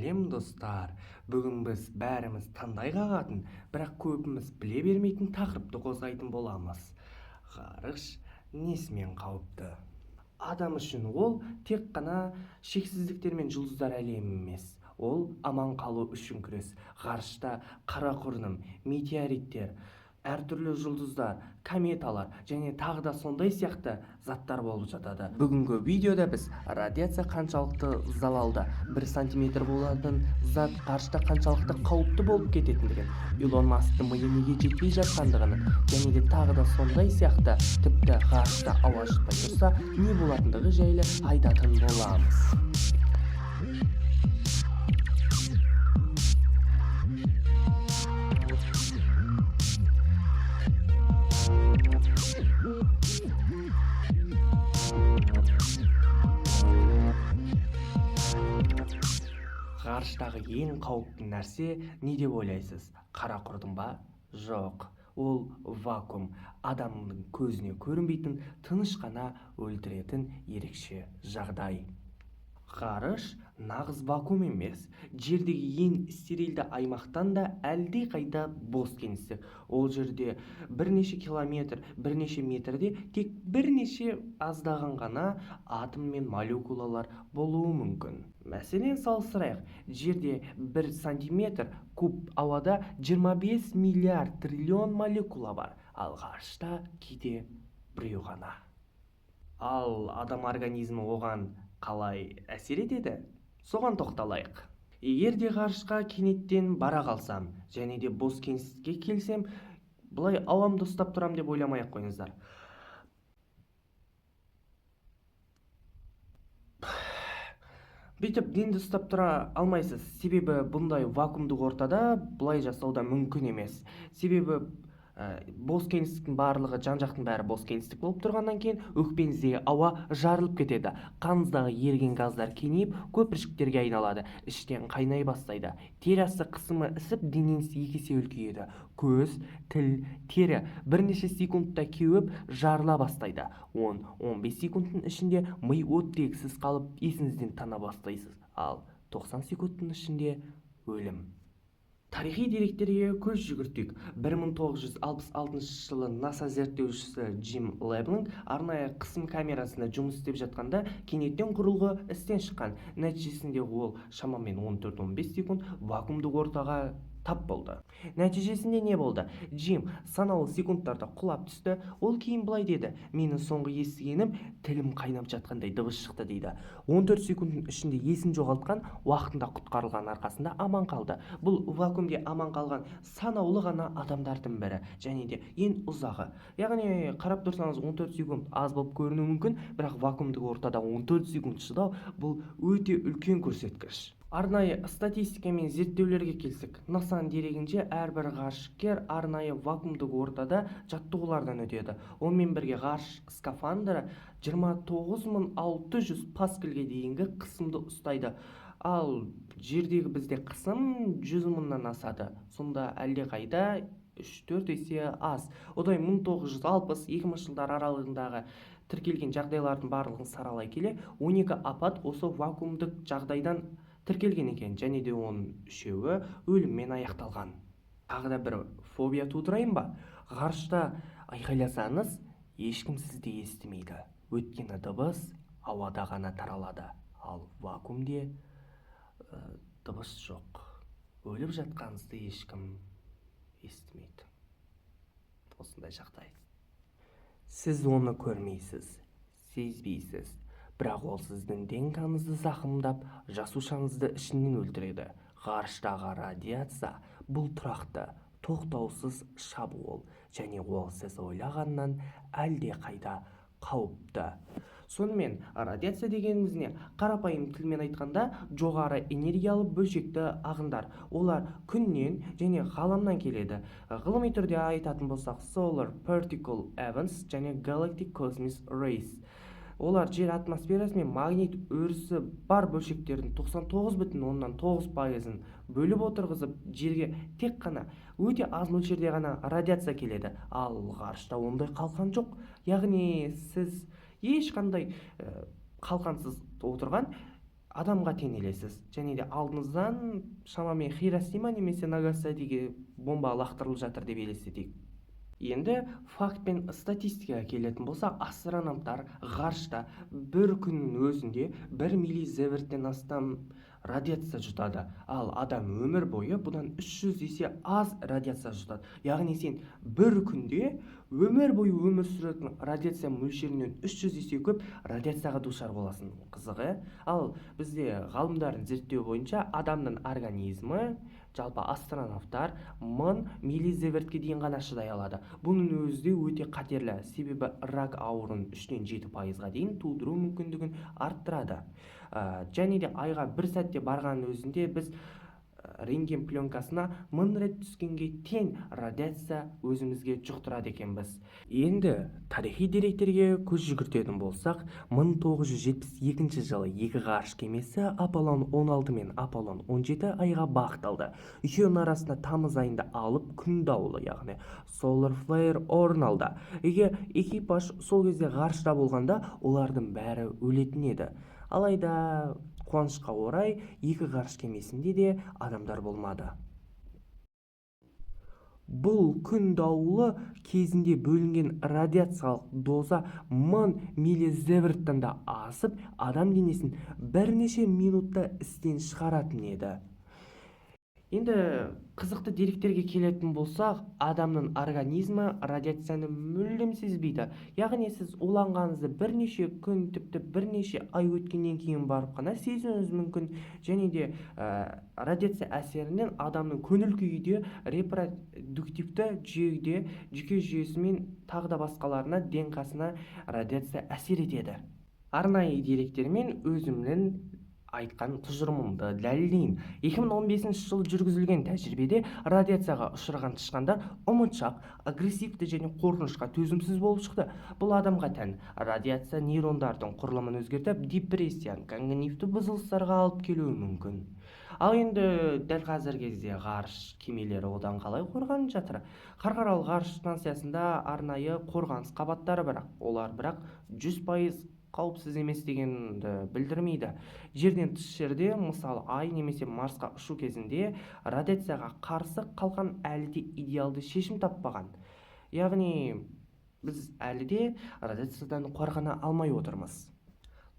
сәлем достар. Бүгін біз бәріміз таңдай қағатын, бірақ көбіміз біле бермейтін тақырыпты қозғайтын боламыз. Ғарыш несімен қауіпті? Адам үшін ол тек қана шексіздіктер мен жұлдыздар әлемі емес. Ол аман қалу үшін күрес. Ғарышта қара құрдым, метеориттер, әртүрлі жұлдыздар, кометалар және тағы да сондай сияқты заттар болып жатады. Бүгінгі видеода біз радиация қаншалықты залалды, 1 сантиметр болатын зат ғарышта қаншалықты қауіпті болып кететіндігін, Илон Масктың миы неге жетпей жатқандығын және де тағы да сондай сияқты тіпті ғарышта ауа жұтпай тұрса не болатындығы жайлы айтатын боламыз. Ғарыштағы ең қауіпті нәрсе не деп ойлайсыз? Қара құрдым ба? Жоқ. Ол вакуум, адамның көзіне көрінбейтін, тыныш қана өлтіретін ерекше жағдай. Ғарыш нағыз вакуум емес. Жердегі ең стерильді аймақтан да әлде қайда бос кеңістік. Ол жерде бірнеше километр, бірнеше метрде тек бірнеше аздаған ғана атом мен молекулалар болуы мүмкін. Мәселен салыстырайық, жерде 1 сантиметр куб ауада 25 миллиард триллион молекула бар, ал ғарышта кейде біреу ғана. Ал адам организмі оған қалай әсер етеді? Соған тоқталайық. Егер де ғарышқа кенеттен бара қалсам және де бос кеңістікке келсем, бұлай ауамды ұстап тұрам деп ойламай-ақ қойыңыздар. Бүйтіп денді ұстап тұра алмайсыз, себебі бұндай вакуумдық ортада бұлай жасауда мүмкін емес. Себебі бос кеңістіктің барлығы, жан-жақтың бәрі бос кеңістік болып тұрғаннан кейін өкпеңіздегі ауа жарылып кетеді. Қаныңыздағы еріген газдар кеңейіп, көпіршіктерге айналады, іштен қайнай бастайды. Тері асты қысымы ісіп, денеңіз 2 есе үлкейеді. Көз, тіл, тері бірнеше секундта кеуіп, жарыла бастайды. 10-15 секундтың ішінде ми оттексіз қалып, есіңізден тана бастайсыз. Ал 90 секундтың ішінде өлім. Тарихи деректерге көз жүгіртейік. 1966 жылы NASA зерттеушісі Джим Леблинг арнайы қысым камерасында жұмыс істеп жатқанда кенеттен құрылғы істен шыққан. Нәтижесінде ол шамамен 14-15 секунд вакуумдық ортаға тап болды. Нәтижесінде не болды? Джим санаулы секундтарда құлап түсті. Ол кейін былай деді: "Мені соңғы естігенім тілім қайнап жатқандай дыбыс шықты" дейді. 14 секундтың ішінде есін жоғалтқан, уақытында құтқарылған арқасында аман қалды. Бұл вакуумде аман қалған санаулы ғана адамдардың бірі және де ең ұзағы. Яғни қарап тұрсаңыз 14 секунд аз болып көрінуі мүмкін, бірақ вакуумдық ортада 14 секунд шыдау бұл өте үлкен көрсеткіш. Арнайы статистика мен зерттеулерге келсек, NASA-ның дерегінше әрбір ғарышкер арнайы вакуумдық ортада жаттығулардан өтеді. Онымен бірге ғарыш скафандры 29600 паскальге дейінгі қысымды ұстайды. Ал жердегі бізде қысым 100 мыңнан асады. Сонда әлде қайда 3-4 есе аз. Одай 1960-2000 жылдар аралығындағы тіркелген жағдайлардың барлығын саралай келе, 12 апат осы вакуумдық жағдайдан тіркелген екен, және де оның 3-еуі өліммен аяқталған. Тағы да бір фобия тудырайын ба? Ғарышта айқайласаңыз, ешкім сізді естімейді. Өйткені дыбыс ауада ғана таралады. Ал вакуумде дыбыс жоқ. Өліп жатқаныңызды ешкім естімейді. Осындай жағдай. Сіз оны көрмейсіз, сезбейсіз. Бірақ ол сіздің денкаңызды зақымдап, жасушаңызды ішінен өлтіреді. Ғарыштағы радиация бұл тұрақты, тоқтаусыз шабуыл, және ол сіз ойлағаннан әлде қайда қауіпті. Сонымен, радиация дегеніміз не? Қарапайым тілмен айтқанда, жоғары энергиялы бөлшекті ағындар. Олар күннен және ғаламнан келеді. Ғылыми түрде айтатын болсақ, Solar Particle Events және Galactic Cosmic Rays. Олар жер атмосферасы мен магнит өрісі бар бөлшектердің 99,9%-ын бөліп отырғызып, жерге тек қана өте аз мөлшерде ғана радиация келеді. Ал ғарышта ондай қалқан жоқ. Яғни сіз ешқандай қалқансыз отырған адамға теңелесіз. Және де алдыңыздан шамамен Хиросима немесе Нагасакиге бомба лақтырылып жатыр деп елестетейік. Енді факт пен статистикаға келетін болсақ, астронавттар ғарышта бір күннің өзінде 1 миллизеверттен астам радиация жұтады. Ал адам өмір бойы бұдан 300 есе аз радиация жұтады. Яғни сен бір күнде өмір бойы өмір сүретін радиация мөлшерінен 300 есе көп радиацияға душар боласың. Қызығы. Ал бізде ғалымдардың зерттеу бойынша адамның организмі, жалпы астронавттар 1000 миллизевертке дейін ғана шыдай алады. Бұның өзі де өте қатерлі, себебі рак ауруын 3-тен 7%-ға дейін тудыру мүмкіндігін арттырады. Және де айға бір сәтте барған өзінде біз рентген пленкасына 1000 рет түскенге тең радиация өзімізге жұқтырады екенбіз. Енді тарихи деректерге көз жүгіртетін болсақ, 1972 жылы екі ғарыш кемесі Аполлон 16 мен Аполлон 17 айға бағыт алды. Екеуінің арасында тамыз айында алып күн дауылы, яғни solar flare орын алды. Егер экипаж сол кезде ғарышта болғанда, олардың бәрі өлетін еді. Алайда қуанышқа орай екі ғарыш кемесінде де адамдар болмады. Бұл күн дауылы кезінде бөлінген радиациялық доза 1000 миллизеверттен да асып, адам денесін бірнеше минутта істен шығаратын еді. Енді қызықты деректерге келетін болсақ, адамның организмі радиацияны мүлдем сезбейді. Яғни сіз уланғаныңызды бірнеше күн, тіпті бірнеше ай өткеннен кейін барып қана сезуіңіз мүмкін. Және де радиация әсерінен адамның көңіл күйі де, репродуктивті жүйеде, жүйке жүйесі мен тағы да басқаларына, ДНК-сына радиация әсер етеді. Арнайы деректермен өзімнің айтқан тұжырымымды дәлелдейін. 2015 жылы жүргізілген тәжірибеде радиацияға ұшыраған тышқандар ұмытшақ, агрессивті және қорқынышқа төзімсіз болып шықты. Бұл адамға тән радиация нейрондардың құрылымын өзгертіп, депрессия, когнитивті бұзылыстарға алып келуі мүмкін. Ал енді дәл қазір кезде ғарыш кемелері одан қалай қорғанып жатыр? Халықаралық ғарыш станциясында арнайы қорғаныс қабаттары бар. Олар бірақ 100% қауіпсіз емес дегенді білдірмейді. Жерден тыс жерде, мысалы Ай немесе Марсқа ұшу кезінде радиацияға қарсы қалқан әлі де идеалды шешім таппаған. Яғни біз әлі де радиациядан қорғана алмай отырмыз.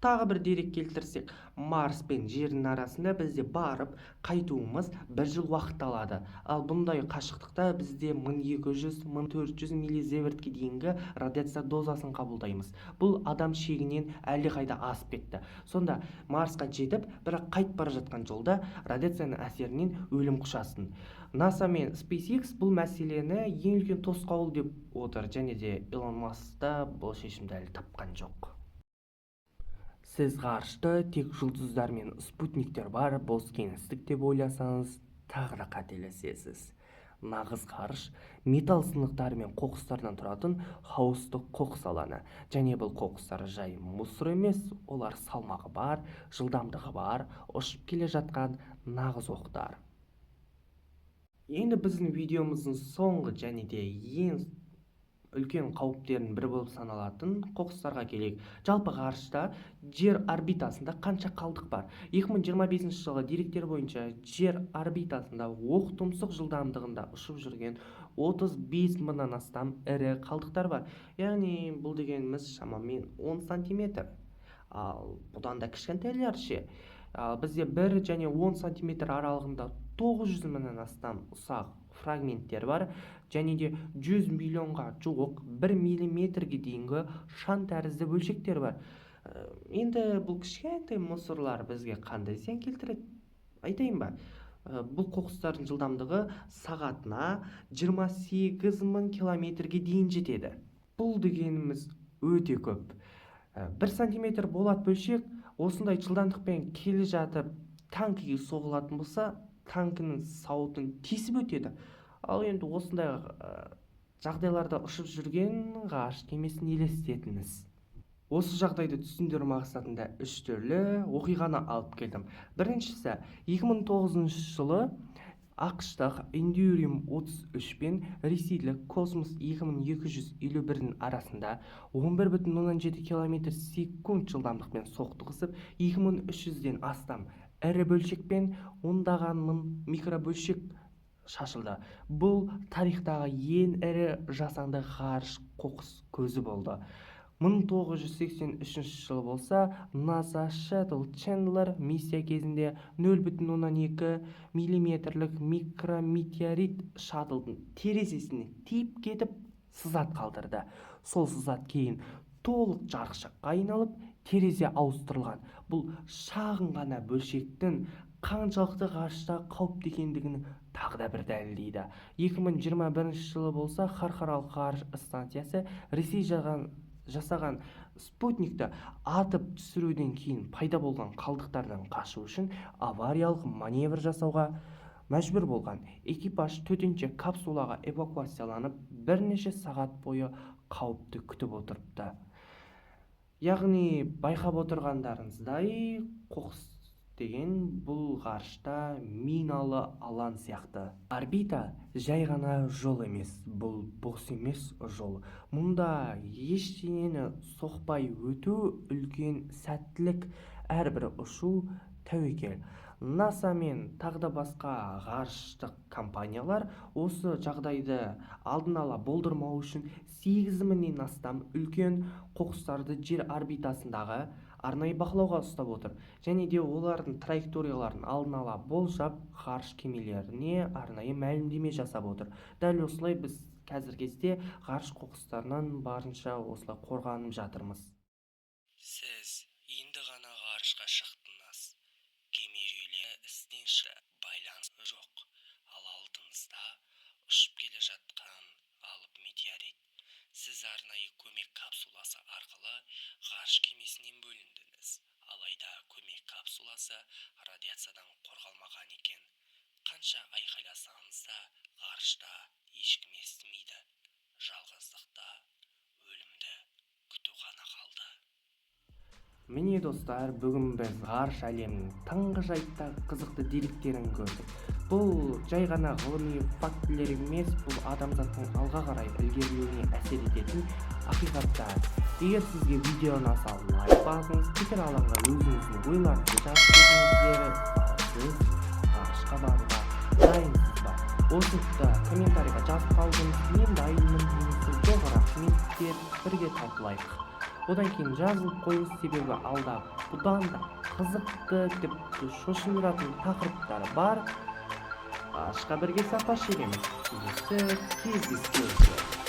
Тағы бір дерек келтірсек, Марс пен Жердің арасында бізде барып қайтуымыз 1 жыл уақыт алады. Ал бұндай қашықтықта бізде 1200-1400 миллизевертке дейінгі радиация дозасын қабылдаймыз. Бұл адам шегінен әлде қайда асып кетті. Сонда Марсқа жетіп, бірақ қайт бара жатқан жолда радиацияның әсерінен өлім құшасың. NASA мен SpaceX бұл мәселені ең үлкен тосқауыл деп отыр, және де Elon Musk та бұл шешімді әлі тапқан жоқ. Сіз ғарышта тек жұлдыздар мен спутниктер бар бос кеңістік деп ойласаңыз, тағы да қателесесіз. Нағыз ғарыш металл сынықтары мен қоқыстардан тұратын хаостық қоқыс алаңы. Және бұл қоқыстар жай мусор емес, олар салмағы бар, жылдамдығы бар, ұшып келе жатқан нағыз оқтар. Енді біздің видеомыздың соңғы және де ең үлкен қауіптерінің бірі болып саналатын қоқыстарға келейік. Жалпы ғарышта жер орбитасында қанша қалдық бар? 2025 жылғы деректер бойынша жер орбитасында оқтұмсық жылдамдығында ұшып жүрген 35 мыңнан астам ірі қалдықтар бар. Яғни бұл дегеніміз шамамен 10 сантиметр. Ал бұдан да кішкентайлар ше. Бізде 1 және 10 сантиметр аралығында 900 мыңнан астам ұсақ фрагменттер бар, және де 100 миллионға жуық 1 миллиметрге дейінгі шаң тәрізді бөлшектер бар. Енді бұл кішкентай мусорлар бізге қандай зиян келтіреді? Айтайын ба? Бұл қоқыстардың жылдамдығы сағатына 28 мың километрге дейін жетеді. Бұл дегеніміз өте көп. 1 сантиметр болат бөлшек осындай жылдамдықпен келе жатып танкіге соғылатын болса, танкінің сауытын тесіп өтеді. Ал енді осындай жағдайларда ұшып жүрген ғарыш кемесін елестетіңіз. Осы жағдайды түсіндіру мақсатында 3 түрлі оқиғаны алып келдім. Біріншісі, 2009 жылы АКШтық Enduring 33 пен ресейлік Космос 2251-дің арасында 11,7 км/сек жылдамдықпен соқтығысып, 2300-ден астам ірі бөлшек пен ондаған мың микробөлшек шашылды. Бұл тарихтағы ең ірі жасанды ғарыш қоқыс көзі болды. 1983 жылы болса, NASA Shuttle Chandler миссия кезінде 0,2 миллиметрлік микрометеорит шаттлдың терезесіне тиіп кетіп, сызат қалдырды. Сол сызат кейін толық жарықшаққа айналып, терезе ауыстырылған. Бұл шағын ғана бөлшектің қаншалықты ғарышта қауіпті екендігін тағы да бір дәлелдейді. 2021 жылы болса, халықаралық ғарыш станциясы Ресей жасаған спутникті атып түсіруден кейін пайда болған қалдықтардан қашу үшін авариялық маневр жасауға мәжбүр болған. Экипаж төтенше капсулаға эвакуацияланып, бірнеше сағат бойы қауіпті күтіп отырыпты. Яғни байқап отырғандарыңыздай, қоқыс деген бұл ғарышта миналы алаң сияқты. Орбита жай ғана жол емес, бұл бос емес жол. Мұнда ештеңені соқпай өту үлкен сәттілік, әрбір ұшу тәуекел. NASA мен тағы да басқа ғарыштық компаниялар осы жағдайды алдын ала болдырмау үшін 8000-нен астам үлкен қоқыстарды жер орбитасындағы арнайы бақылауға ұстап отыр. Және де олардың траекторияларын алдын ала болжап, ғарыш кемелеріне арнайы мәлімдеме жасап отыр. Дәл осылай біз қазір кезде ғарыш қоқыстарынан барынша осылай қорғанып жатырмыз. Сіз енді ғана ғарышқа шықтыңыз. Кемерүйлер істен шығып, байланыс жоқ. Ал алдыңызда ұшып келе жатқан алып метеорит. Сіз арнайы көмек капсуласы арқылы ғарыш кемесінен бөліндіңіз. Алайда көмек капсуласы радиациядан қорғалмаған екен. Қанша айқайласаңыз да ғарышта ешкім естімейді. Жалғыздықта өлімді күту ғана қалды. Міне достар, бүгін біз ғарыш әлемінің таңғажайыптағы қызықты деректерін көрдік. Бұл жай ғана ғылыми фактілер емес, бұл адамзаттың алға қарай ілгерілеуіне әсер ететін ақиқаттар. Егер сізге видео ұнаса, лайк басыңыз, пікір алаңға өзіңіздің ойларыңызды жазып кетіңіздер. Сіз ғарышқа баруға дайынсыз ба? Осы тұста комментарийға жазып қалдыңыз, мен дайынмын немесе жоқ, рахмет деп бірге талқылайық. Одан кейін жазылып қойыңыз, себебі алда бұдан да қызықты, тіпті шошындыратын тақырыптары бар. Ғарышқа бірге сапар шегеміз. Келесі кездескенше.